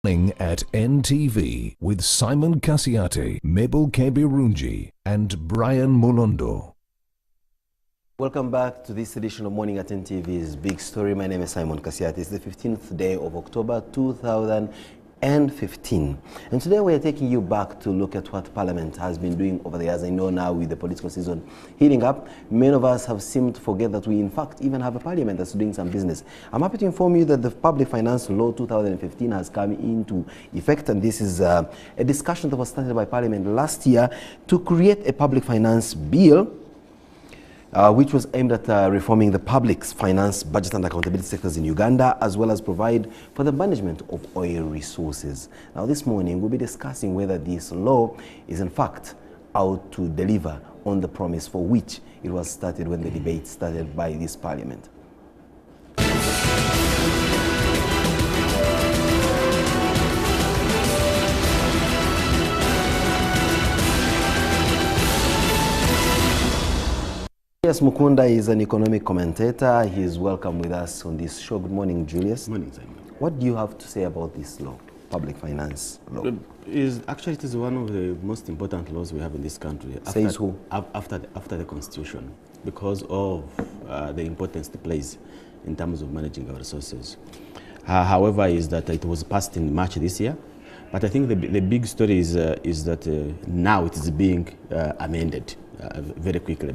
At NTV with Simon Kasiate, Mabel Kebirunji, and Brian Molondo. Welcome back to this edition of Morning at NTV's Big Story. My name is Simon Kasiate. It's the 15th day of October 2015. And today we are taking you back to look at what Parliament has been doing over the years. I know now with the political season heating up, many of us have seemed to forget that we in fact even have a Parliament that's doing some business. I'm happy to inform you that the Public Finance Law 2015 has come into effect, and this is a discussion that was started by Parliament last year to create a public finance bill which was aimed at reforming the public's finance, budget and accountability sectors in Uganda, as well as provide for the management of oil resources. Now this morning we'll be discussing whether this law is in fact out to deliver on the promise for which it was started when the debate started by this Parliament. Julius Mukunda is an economic commentator. He is welcome with us on this show. Good morning, Julius. Good morning, Simon. What do you have to say about this law, public finance law? It is one of the most important laws we have in this country. Says who? After the Constitution, because of the importance it plays in terms of managing our resources. However, is that it was passed in March this year, but I think the big story is that now it is being amended very quickly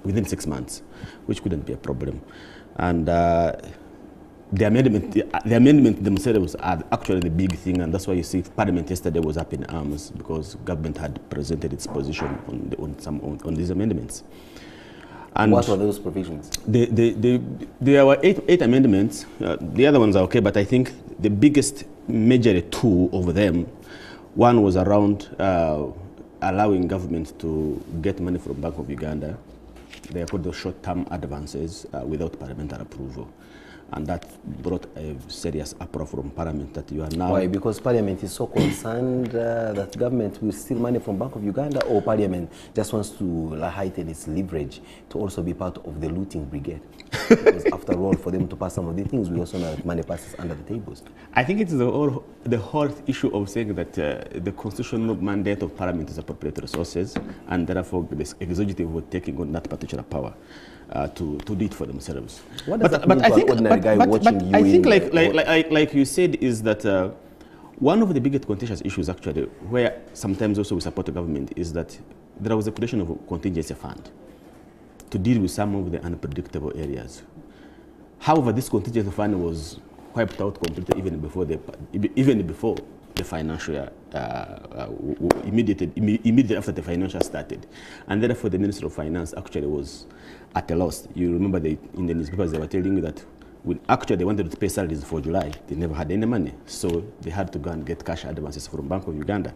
within 6 months, which couldn't be a problem. And the amendment themselves are actually the big thing, and that's why you see Parliament yesterday was up in arms because government had presented its position on these amendments. And what were those provisions? There were eight amendments. The other ones are okay, but I think the biggest major two of them, one was around allowing government to get money from Bank of Uganda. They put the short-term advances without parliamentary approval. And that brought a serious uproar from Parliament that you are now... Why? Because Parliament is so concerned that government will steal money from Bank of Uganda, or Parliament just wants to heighten its leverage to also be part of the looting brigade? Because after all, for them to pass some of the things, we also know that money passes under the tables. I think it's the whole issue of saying that the constitutional mandate of Parliament is appropriate resources, and therefore the executive were taking on that particular power to do it for themselves. What does that mean to an ordinary guy watching you? I think, like you said, is that one of the biggest contentious issues actually, where sometimes also we support the government, is that there was a creation of a contingency fund to deal with some of the unpredictable areas. However, this contingency fund was wiped out completely even before the financial immediately after the financial started, and therefore the Minister of Finance actually was at a loss. You remember in the newspapers they were telling you that actually they wanted to pay salaries for July. They never had any money, so they had to go and get cash advances from Bank of Uganda.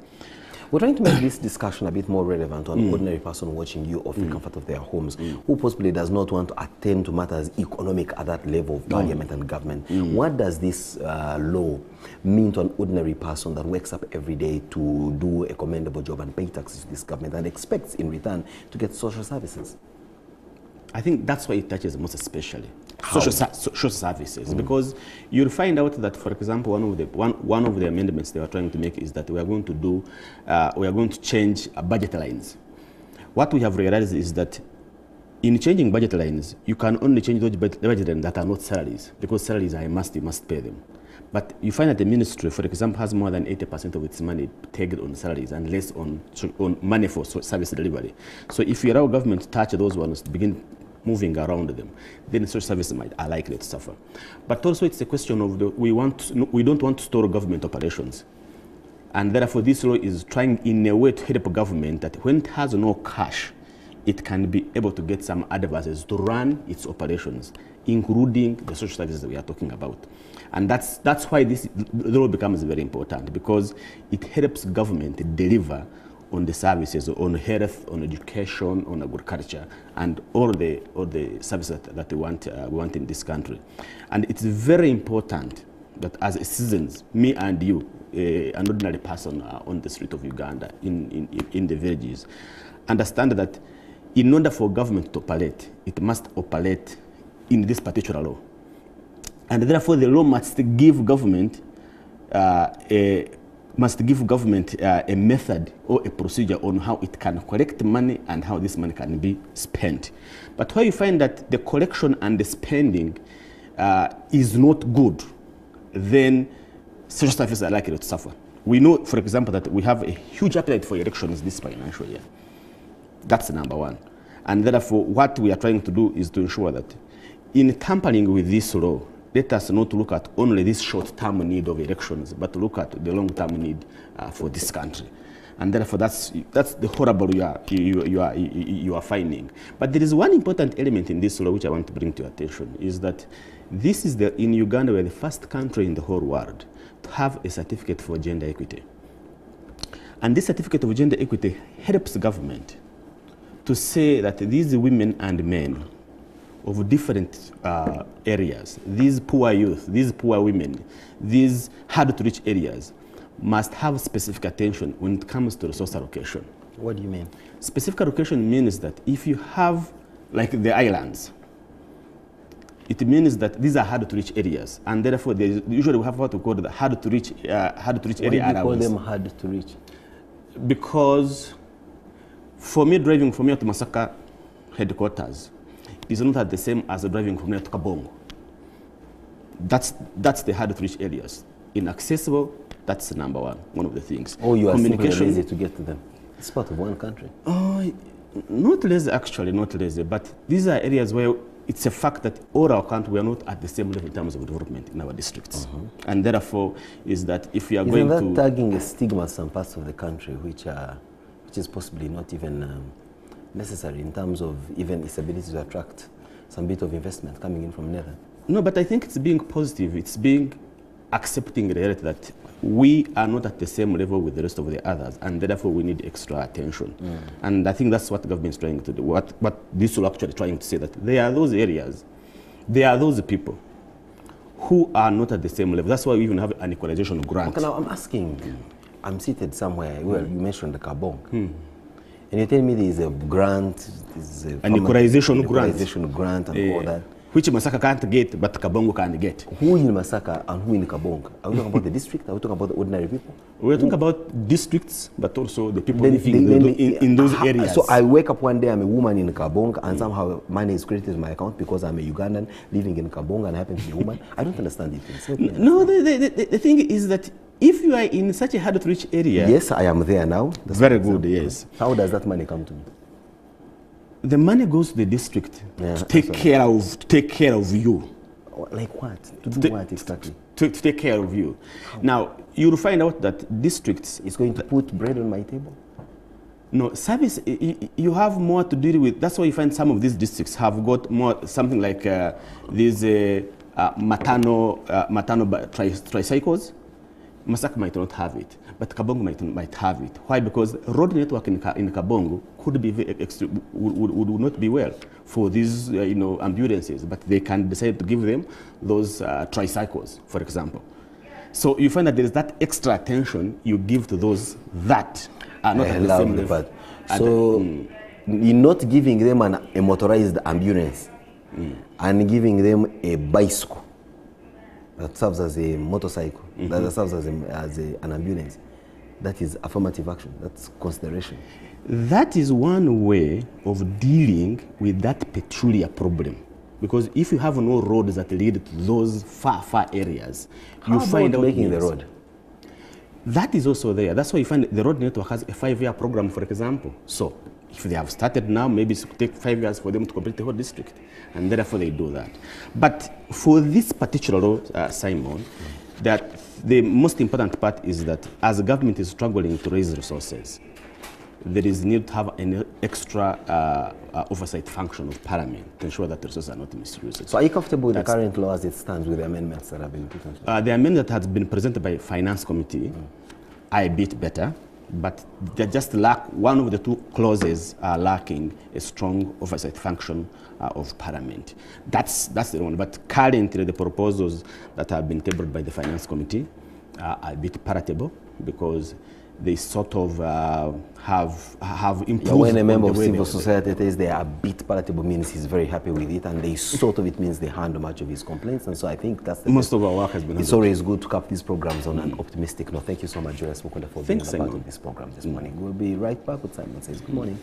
We're trying to make this discussion a bit more relevant on an ordinary person watching you off the comfort of their homes, who possibly does not want to attend to matters economic at that level of Parliament and government. What does this law mean to an ordinary person that wakes up every day to do a commendable job and pay taxes to this government and expects in return to get social services? I think that's why it touches most especially social services, because you'll find out that, for example, one of the amendments they were trying to make is that we are going to change budget lines. What we have realized is that in changing budget lines, you can only change those budget lines that are not salaries, because salaries are a must, you must pay them. But you find that the ministry, for example, has more than 80% of its money tagged on salaries and less on money for service delivery. So if you allow government to touch those ones to begin moving around them, then social services are likely to suffer. But also it's a question of we don't want to store government operations. And therefore this law is trying in a way to help government that when it has no cash, it can be able to get some advances to run its operations, including the social services that we are talking about. And that's why this law becomes very important, because it helps government deliver on the services, on health, on education, on agriculture, and all the services that we want in this country. And it's very important that as citizens, me and you, an ordinary person on the street of Uganda, in the villages, understand that in order for government to operate, it must operate in this particular law. And therefore the law must give government must give government a method or a procedure on how it can collect money and how this money can be spent. But where you find that the collection and the spending is not good, then social services are likely to suffer. We know, for example, that we have a huge appetite for elections this financial year. That's number one. And therefore, what we are trying to do is to ensure that in tampering with this law, let us not look at only this short-term need of elections, but look at the long-term need for this country. And therefore, that's the horrible you are finding. But there is one important element in this law which I want to bring to your attention, is that this is in Uganda, we're the first country in the whole world to have a certificate for gender equity. And this certificate of gender equity helps government to say that these women and men of different areas, these poor youth, these poor women, these hard-to-reach areas, must have specific attention when it comes to resource allocation. What do you mean? Specific allocation means that if you have, like the islands, it means that these are hard-to-reach areas, and therefore usually we have what we call the hard-to-reach area allowance. Why do you call them hard-to-reach? Because for me, driving from here to Masaka headquarters is not the same as driving from here to Kabongo. That's the hard-to-reach areas. Inaccessible, that's the number one of the things. Oh, you are simply lazy to get to them. It's part of one country. Oh, not lazy, actually, not lazy. But these are areas where it's a fact that all our country, we are not at the same level in terms of development in our districts. And therefore, is that if we are going to... Isn't that tagging a stigma in some parts of the country which is possibly not even necessary in terms of even its ability to attract some bit of investment coming in from Netherlands? No, but I think it's being positive. It's being accepting the reality that we are not at the same level with the rest of the others, and therefore we need extra attention. And I think that's what the government is trying to do. What this will actually trying to say, that there are those areas, there are those people who are not at the same level. That's why we even have an equalization grant. Okay, now I'm asking, I'm seated somewhere, well, you mentioned the Kabong. And you tell me there is a grant, an equalization grant and all that. Which Masaka can't get, but Kabongo can get. Who in Masaka and who in Kabongo? Are we talking about the district? Are we talking about the ordinary people? We're talking about districts, but also the people living in those areas. So I wake up one day, I'm a woman in Kabong, and somehow money is credited to my account because I'm a Ugandan living in Kabong and I happen to be a woman. I don't understand it. No, the thing is that if you are in such a hard-to-reach area... Yes, I am there now. That's very good, yes. How does that money come to me? The money goes to the district to take care of you. Like what? To do what exactly? To take care of you. How? Now, you'll find out that districts... It's going to put bread on my table? No, service, you have more to deal with. That's why you find some of these districts have got more, something like these maternal tricycles. Masaka might not have it, but Kabongo might have it. Why? Because road network in Kabongo could be would not be well for these ambulances, but they can decide to give them those tricycles, for example. So you find that there is that extra attention you give to those that are not at the same level. So you're not giving them a motorized ambulance and giving them a bicycle that serves as a motorcycle, that serves as an ambulance. That is affirmative action. That's consideration. That is one way of dealing with that peculiar problem. Because if you have no roads that lead to those far areas, you find out making the road. That is also there. That's why you find the road network has a 5-year program, for example. So if they have started now, maybe it will take 5 years for them to complete the whole district. And therefore they do that. But for this particular law, Simon, that the most important part is that as the government is struggling to raise resources, there is need to have an extra oversight function of Parliament to ensure that the resources are not misused. So are you comfortable with the current law as it stands with the amendments that have been put in? The amendment that has been presented by Finance Committee are a bit better, but they just lack, one of the two clauses are lacking a strong oversight function of Parliament. That's the one. But currently the proposals that have been tabled by the Finance Committee a bit palatable because they sort of have improved. Yeah, when a member on of the way civil they- society says they are a bit palatable means he's very happy with it, and they sort of it means they handle much of his complaints, and so I think that's the Most of our work has been It's handled. always good to cap these programs on an optimistic note. Thank you so much, Julius Mukunda, for being Thanks, a part Simon. of this program this morning. We'll be right back with Simon Says. Good morning.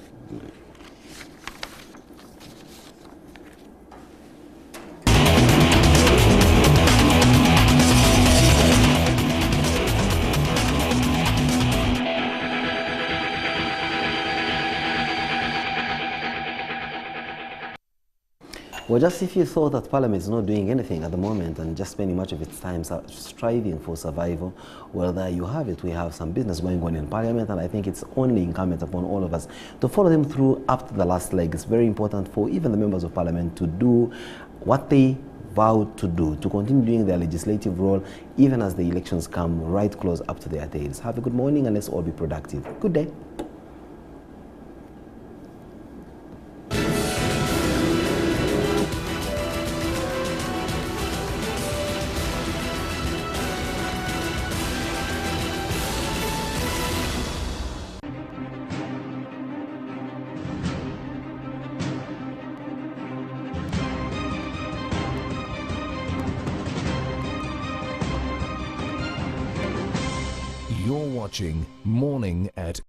Well, just if you thought that Parliament is not doing anything at the moment and just spending much of its time striving for survival, well, there you have it. We have some business going on in Parliament, and I think it's only incumbent upon all of us to follow them through up to the last leg. It's very important for even the members of Parliament to do what they vowed to do, to continue doing their legislative role even as the elections come right close up to their tails. Have a good morning, and let's all be productive. Good day. You're watching Morning at